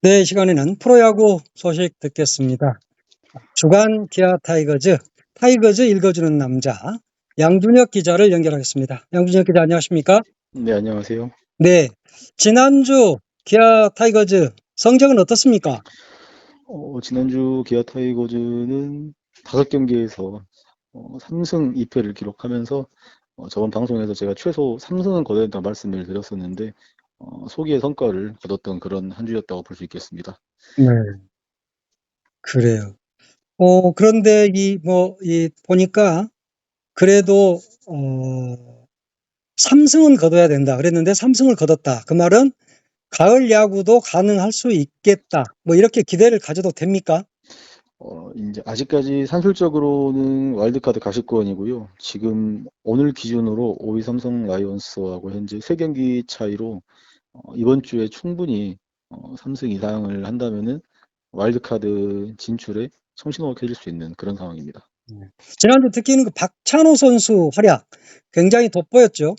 네, 이 시간에는 프로야구 소식 듣겠습니다. 주간 기아 타이거즈 읽어주는 남자, 양준혁 기자를 연결하겠습니다. 양준혁 기자, 안녕하십니까? 네, 안녕하세요. 네, 지난주 기아 타이거즈 성적은 어떻습니까? 지난주 기아 타이거즈는 5경기에서 3승 2패를 기록하면서 저번 방송에서 제가 최소 3승은 거둬야 된다고 말씀을 드렸었는데 소기의 성과를 거뒀던 그런 한 주였다고 볼 수 있겠습니다. 네, 그래요. 그런데 보니까 그래도 3승은 거둬야 된다 그랬는데 3승을 거뒀다. 그 말은 가을 야구도 가능할 수 있겠다. 뭐 이렇게 기대를 가져도 됩니까? 이제 아직까지 산술적으로는 와일드카드 가시권이고요. 지금 오늘 기준으로 5위 삼성 라이온스하고 현재 3경기 차이로 이번 주에 충분히 3승 이상을 한다면은 와일드카드 진출에 청신호가 켜질 수 있는 그런 상황입니다. 지난주 특히는 그 박찬호 선수 활약 굉장히 돋보였죠.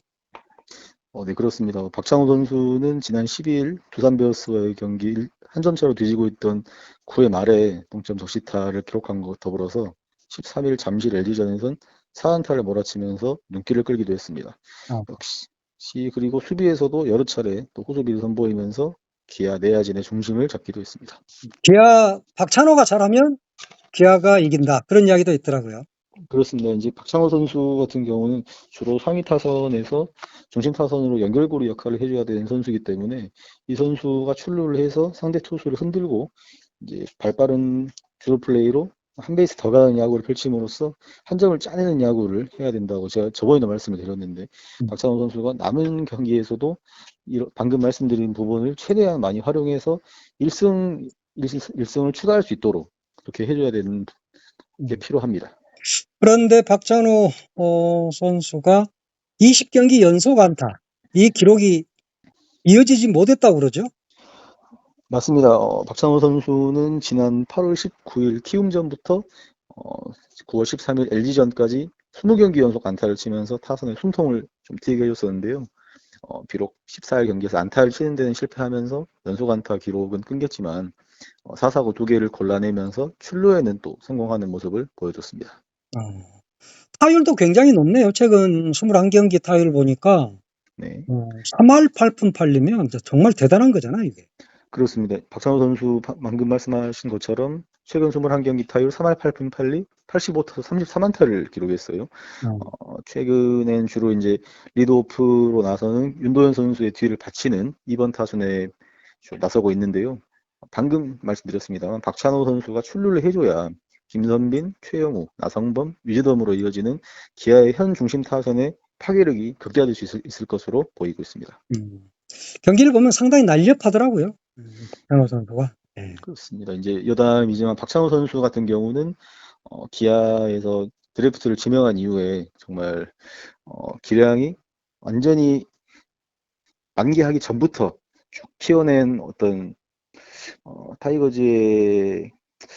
네, 그렇습니다. 박찬호 선수는 지난 12일 두산 베어스와의 경기 한 점 차로 뒤지고 있던 9회 말에 동점 적시타를 기록한 것 더불어서 13일 잠실 LG전에선 4안타를 몰아치면서 눈길을 끌기도 했습니다. 어, 역시 그리고 수비에서도 여러 차례 또 호수비를 선보이면서 기아 내야진의 중심을 잡기도 했습니다. 박찬호가 잘하면 기아가 이긴다. 그런 이야기도 있더라고요. 그렇습니다. 이제 박찬호 선수 같은 경우는 주로 상위 타선에서 중심 타선으로 연결고리 역할을 해줘야 되는 선수이기 때문에 이 선수가 출루를 해서 상대 투수를 흔들고 이제 발빠른 주루 플레이로 한 베이스 더 가는 야구를 펼침으로써 한 점을 짜내는 야구를 해야 된다고 제가 저번에도 말씀을 드렸는데 박찬호 선수가 남은 경기에서도 방금 말씀드린 부분을 최대한 많이 활용해서 1승, 1승을 추가할 수 있도록 그렇게 해줘야 되는 게 필요합니다. 그런데 박찬호 선수가 20경기 연속 안타 이 기록이 이어지지 못했다고 그러죠. 맞습니다. 박찬호 선수는 지난 8월 19일 키움전부터 9월 13일 LG전까지 20경기 연속 안타를 치면서 타선에 숨통을 좀 트이게 해줬었는데요. 비록 14일 경기에서 안타를 치는 데는 실패하면서 연속 안타 기록은 끊겼지만 4사구 2개를 골라내면서 출루에는 또 성공하는 모습을 보여줬습니다. 타율도 굉장히 높네요. 최근 21경기 타율 보니까 네. 3할 8푼 8리면 정말 대단한 거잖아요, 이게. 그렇습니다. 박찬호 선수 방금 말씀하신 것처럼 최근 21경기 타율 3할 8푼 8리 85타수 33안타를 기록했어요. 최근엔 주로 이제 리드오프로 나서는 윤도현 선수의 뒤를 받치는 2번 타순에 나서고 있는데요. 방금 말씀드렸습니다만 박찬호 선수가 출루를 해줘야 김선빈, 최영우, 나성범, 유재덤으로 이어지는 기아의 현 중심 타선의 파괴력이 극대화될 수 있을 것으로 보이고 있습니다. 경기를 보면 상당히 날렵하더라고요. 박찬호 선수가. 네. 그렇습니다. 이제 여담이지만 박찬호 선수 같은 경우는 기아에서 드래프트를 지명한 이후에 정말 기량이 완전히 만개하기 전부터 쭉 키워낸 어떤 타이거즈의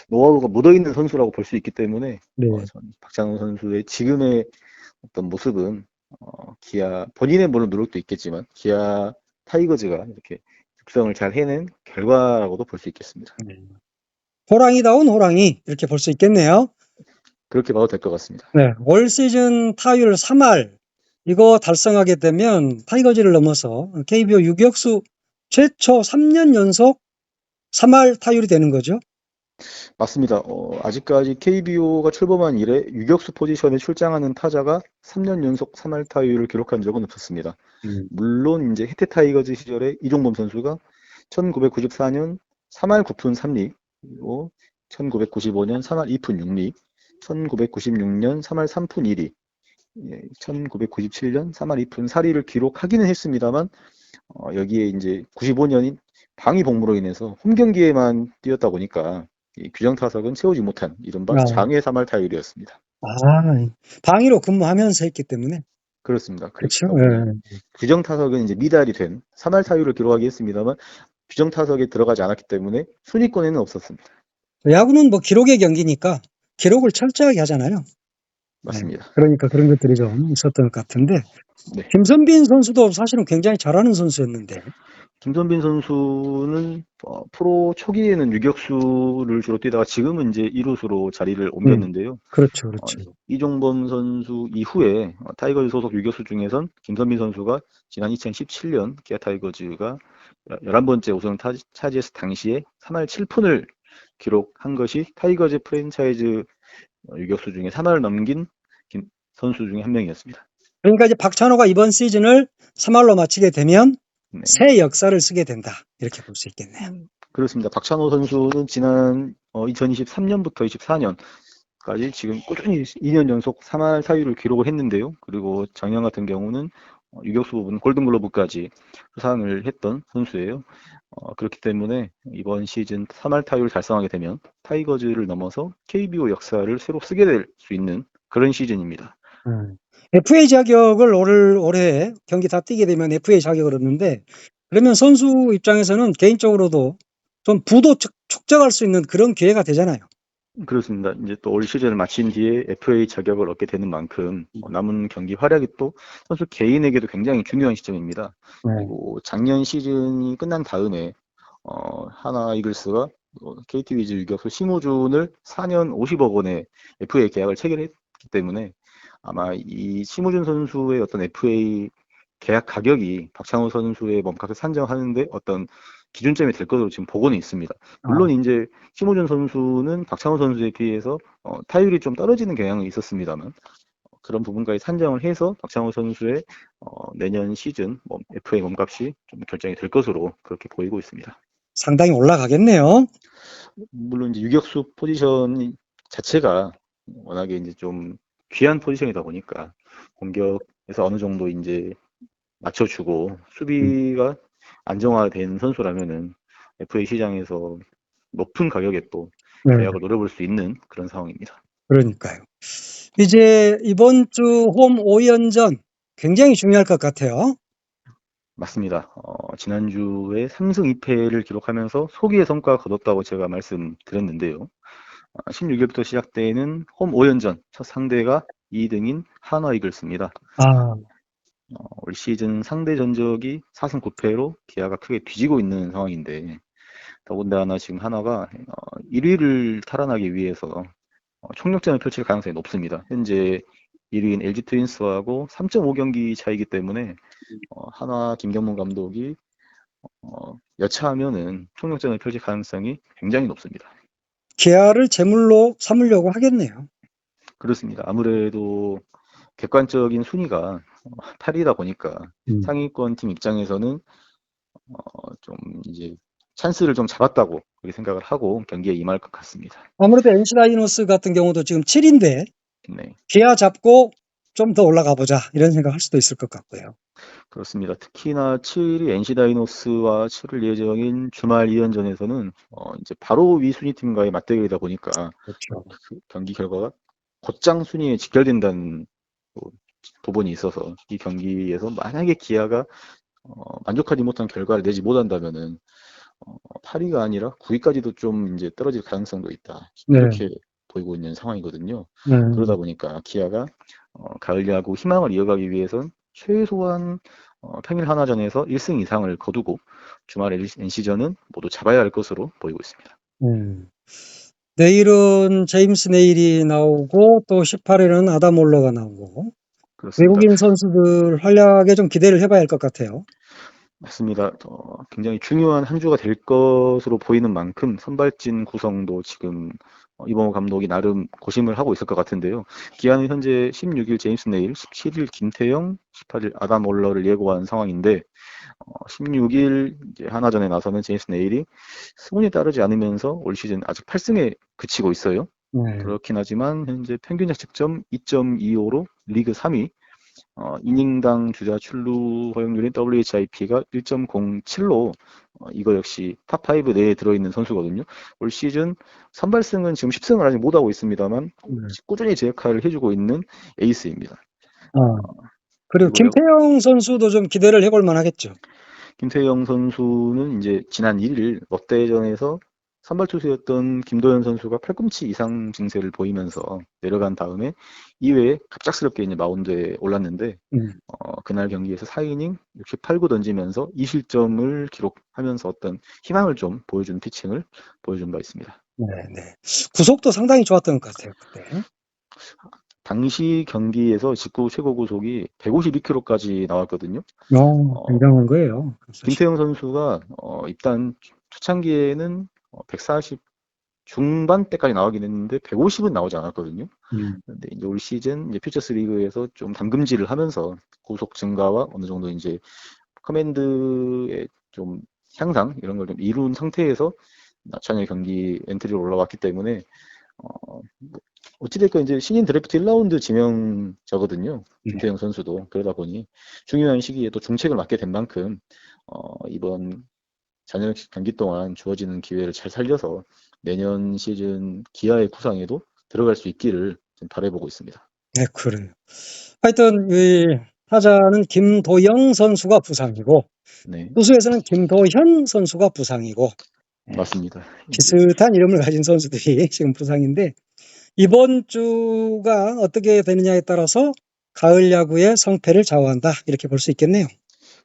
노하우가 묻어있는 선수라고 볼 수 있기 때문에 네. 전 박찬호 선수의 지금의 어떤 모습은 기아 본인의 물론 노력도 있겠지만 기아 타이거즈가 이렇게 육성을 잘 해낸 결과라고도 볼 수 있겠습니다. 호랑이다운 호랑이 이렇게 볼 수 있겠네요. 그렇게 봐도 될 것 같습니다. 네, 올 시즌 타율 3할 이거 달성하게 되면 타이거즈를 넘어서 KBO 유격수 최초 3년 연속 3할 타율이 되는 거죠. 맞습니다. 아직까지 KBO가 출범한 이래 유격수 포지션에 출장하는 타자가 3년 연속 3할 타율을 기록한 적은 없었습니다. 물론 이제 해태 타이거즈 시절에 이종범 선수가 1994년 3할 9푼 3리, 그리고 1995년 3할 2푼 6리, 1996년 3할 3푼 1리, 1997년 3할 2푼 4리를 기록하기는 했습니다만 여기에 이제 95년인 방위 복무로 인해서 홈 경기에만 뛰었다 보니까 이 규정 타석은 채우지 못한 이른바 장외 3할 타율이었습니다. 방위로 근무하면서 했기 때문에. 그렇습니다. 그렇죠. 그렇다 보니 규정 타석은 이제 미달이 된 3할 타율을 기록하기 했습니다만 규정 타석에 들어가지 않았기 때문에 순위권에는 없었습니다. 야구는 뭐 기록의 경기니까 기록을 철저하게 하잖아요. 맞습니다. 그러니까 그런 것들이 좀 있었던 것 같은데 네. 김선빈 선수도 사실은 굉장히 잘하는 선수였는데. 김선빈 선수는 프로 초기에는 유격수를 주로 뛰다가 지금은 이제 1루수로 자리를 옮겼는데요. 그렇죠, 그렇죠. 이종범 선수 이후에 타이거즈 소속 유격수 중에선 김선빈 선수가 지난 2017년 기아 타이거즈가 11번째 우승을 차지했을 당시에 3할 7푼을 기록한 것이 타이거즈 프랜차이즈 유격수 중에 3할을 넘긴 선수 중에 한 명이었습니다. 그러니까 이제 박찬호가 이번 시즌을 3할로 마치게 되면 네. 새 역사를 쓰게 된다. 이렇게 볼 수 있겠네요. 그렇습니다. 박찬호 선수는 지난 2023년부터 24년까지 지금 꾸준히 2년 연속 3할 사유를 기록을 했는데요. 그리고 작년 같은 경우는 유격수 부분 골든글러브까지 수상을 했던 선수예요. 그렇기 때문에 이번 시즌 3할 타율을 달성하게 되면 타이거즈를 넘어서 KBO 역사를 새로 쓰게 될 수 있는 그런 시즌입니다. FA 자격을 올해 경기 다 뛰게 되면 FA 자격을 얻는데, 그러면 선수 입장에서는 개인적으로도 좀 부도 축적할 수 있는 그런 기회가 되잖아요. 그렇습니다. 이제 또 올 시즌을 마친 뒤에 FA 자격을 얻게 되는 만큼 남은 경기 활약이 또 선수 개인에게도 굉장히 중요한 시점입니다. 그리고 작년 시즌이 끝난 다음에 하나 이글스가 KT 위즈 유격수 심우준을 4년 50억 원의 FA 계약을 체결했기 때문에 아마 이 심우준 선수의 어떤 FA 계약 가격이 박찬호 선수의 몸값을 산정하는데 어떤 기준점이 될 것으로 지금 보고는 있습니다. 물론 이제 심우준 선수는 박찬호 선수에 비해서 타율이 좀 떨어지는 경향은 있었습니다만 그런 부분까지 산정을 해서 박찬호 선수의 내년 시즌 FA 몸값이 좀 결정이 될 것으로 그렇게 보이고 있습니다. 상당히 올라가겠네요. 물론 이제 유격수 포지션 자체가 워낙에 이제 좀 귀한 포지션이다 보니까 공격에서 어느 정도 이제 맞춰주고 수비가 안정화된 선수라면은 FA 시장에서 높은 가격에 또 계약을 노려볼 수 있는 그런 상황입니다. 그러니까요. 이제 이번 주 홈 5연전 굉장히 중요할 것 같아요. 맞습니다. 지난주에 3승 2패를 기록하면서 소기의 성과가 거뒀다고 제가 말씀드렸는데요. 16일부터 시작되는 홈 5연전 첫 상대가 2등인 한화 이글스입니다. 올 시즌 상대 전적이 4승 9패로 기아가 크게 뒤지고 있는 상황인데 더군다나 지금 한화가 1위를 탈환하기 위해서 총력전을 펼칠 가능성이 높습니다. 현재 1위인 LG 트윈스하고 3.5경기 차이기 때문에 한화 김경문 감독이 여차하면은 총력전을 펼칠 가능성이 굉장히 높습니다. 기아를 제물로 삼으려고 하겠네요. 그렇습니다. 아무래도 객관적인 순위가 8위다 보니까 상위권 팀 입장에서는 좀 이제 찬스를 좀 잡았다고 그렇게 생각을 하고 경기에 임할 것 같습니다. 아무래도 NC 다이노스 같은 경우도 지금 7인데 네. 기아 잡고 좀 더 올라가 보자 이런 생각할 수도 있을 것 같고요. 그렇습니다. 특히나 7위 NC 다이노스와 치를 예정인 주말 2연전에서는 이제 바로 위 순위 팀과의 맞대결이다 보니까 그렇죠. 그 경기 결과가 곧장 순위에 직결된다는 부분이 있어서 이 경기에서 만약에 기아가 만족하지 못한 결과를 내지 못한다면은 8위가 아니라 9위까지도 좀 이제 떨어질 가능성도 있다. 이렇게 보이고 있는 상황이거든요. 그러다 보니까 기아가 가을 야구 희망을 이어가기 위해선 최소한 평일 하나전에서 1승 이상을 거두고 주말 NC전은 모두 잡아야 할 것으로 보이고 있습니다. 내일은 제임스 네일이 나오고 또 18일은 아담 올러가 나오고 그렇습니다. 외국인 선수들 활약에 좀 기대를 해봐야 할 것 같아요. 맞습니다. 굉장히 중요한 한 주가 될 것으로 보이는 만큼 선발진 구성도 지금 이범호 감독이 나름 고심을 하고 있을 것 같은데요. 기아는 현재 16일 제임스 네일, 17일 김태형, 18일 아담 올러를 예고한 상황인데 16일 이제 하나전에 나서는 제임스 네일이 수훈에 따르지 않으면서 올 시즌 아직 8승에 그치고 있어요. 그렇긴 하지만 현재 평균 자책점 2.25로 리그 3위, 이닝당 주자 출루 허용률인 WHIP가 1.07로 이거 역시 탑5 내에 들어있는 선수거든요. 올 시즌 선발승은 지금 10승을 아직 못하고 있습니다만 꾸준히 제 역할을 해주고 있는 에이스입니다. 그리고 김태형 선수도 좀 기대를 해볼 만하겠죠. 김태형 선수는 이제 지난 1일 롯데전에서 선발 투수였던 김도현 선수가 팔꿈치 이상 증세를 보이면서 내려간 다음에 2회에 갑작스럽게 이제 마운드에 올랐는데 그날 경기에서 4이닝 68구 던지면서 2실점을 기록하면서 어떤 희망을 좀 보여준 피칭을 보여준 바 있습니다. 네, 네. 구속도 상당히 좋았던 것 같아요, 그때. 당시 경기에서 직구 최고 구속이 152km까지 나왔거든요. 굉장한 거예요. 김태형 선수가 일단 초창기에는 140 중반대까지 나오긴 했는데 150은 나오지 않았거든요. 근데 이제 올 시즌 이제 퓨처스 리그에서 좀 담금질을 하면서 고속 증가와 어느 정도 이제 커맨드의 좀 향상 이런 걸 좀 이룬 상태에서 나천의 경기 엔트리로 올라왔기 때문에 어찌됐건 이제 신인 드래프트 1라운드 지명자거든요. 김태형 선수도. 그러다 보니 중요한 시기에 또 중책을 맡게 된 만큼 이번 잔여 경기 동안 주어지는 기회를 잘 살려서 내년 시즌 기아의 구상에도 들어갈 수 있기를 좀 바라보고 있습니다. 네, 그래요. 하여튼 이 타자는 김도영 선수가 부상이고 네, 투수에서는 김도현 선수가 부상이고 맞습니다. 비슷한 이름을 가진 선수들이 지금 부상인데 이번 주가 어떻게 되느냐에 따라서 가을 야구의 성패를 좌우한다 이렇게 볼 수 있겠네요.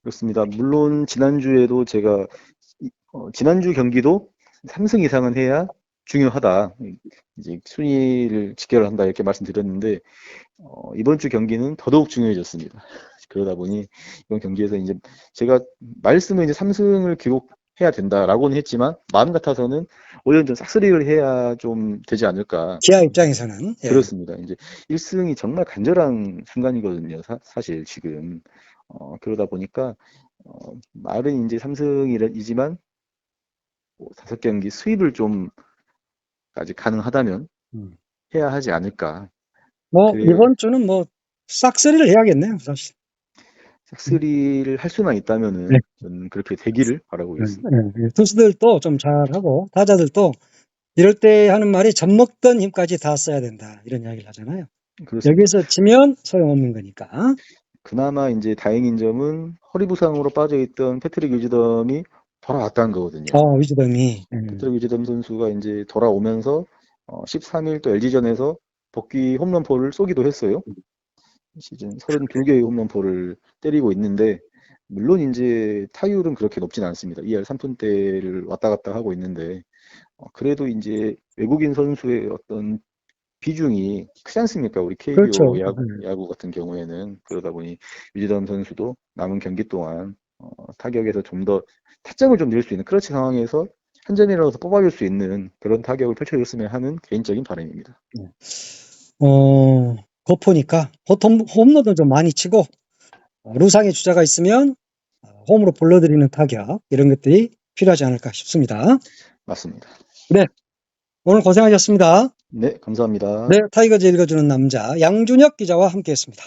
그렇습니다. 물론 지난주에도 제가 지난주 경기도 3승 이상은 해야 중요하다. 이제 순위를 직결한다 이렇게 말씀드렸는데 이번 주 경기는 더더욱 중요해졌습니다. 그러다 보니 이번 경기에서 이제 제가 말씀을 이제 3승을 기록해야 된다라고는 했지만 마음 같아서는 오히려 좀 싹쓸이를 해야 좀 되지 않을까. 기아 입장에서는 그렇습니다. 이제 1승이 정말 간절한 순간이거든요. 사실 지금 그러다 보니까 말은 이제 3승이지만 5경기 수입을 좀 아직 가능하다면 해야 하지 않을까. 이번 주는 싹쓸이를 해야겠네요, 사실. 싹쓸이를 할 수만 있다면은 저는 그렇게 되기를 바라고 있습니다. 투수들도 좀 잘하고 타자들도 이럴 때 하는 말이 젖먹던 힘까지 다 써야 된다 이런 이야기를 하잖아요. 그렇습니다. 여기서 지면 소용없는 거니까. 그나마 이제 다행인 점은 허리 부상으로 빠져있던 패트릭 위즈덤이 돌아왔다는 거거든요. 위즈덤이. 패트릭 위즈덤 선수가 이제 돌아오면서 13일 또 LG전에서 복귀 홈런포를 쏘기도 했어요. 시즌 32개의 홈런포를 때리고 있는데 물론 이제 타율은 그렇게 높진 않습니다. 2할 3푼대를 왔다 갔다 하고 있는데 그래도 이제 외국인 선수의 어떤 비중이 크지 않습니까? 우리 KBO 그렇죠. 야구 같은 경우에는. 그러다 보니 위즈덤 선수도 남은 경기 동안 타격에서 좀 더 타점을 좀 낼 수 있는 크러치 상황에서 한 점이라도 더 뽑아줄 수 있는 그런 타격을 펼쳐줬으면 하는 개인적인 바람입니다. 고포니까 보통 홈런도 좀 많이 치고 루상의 주자가 있으면 홈으로 불러들이는 타격 이런 것들이 필요하지 않을까 싶습니다. 맞습니다. 네, 오늘 고생하셨습니다. 네, 감사합니다. 네, 타이거즈 읽어주는 남자 양준혁 기자와 함께했습니다.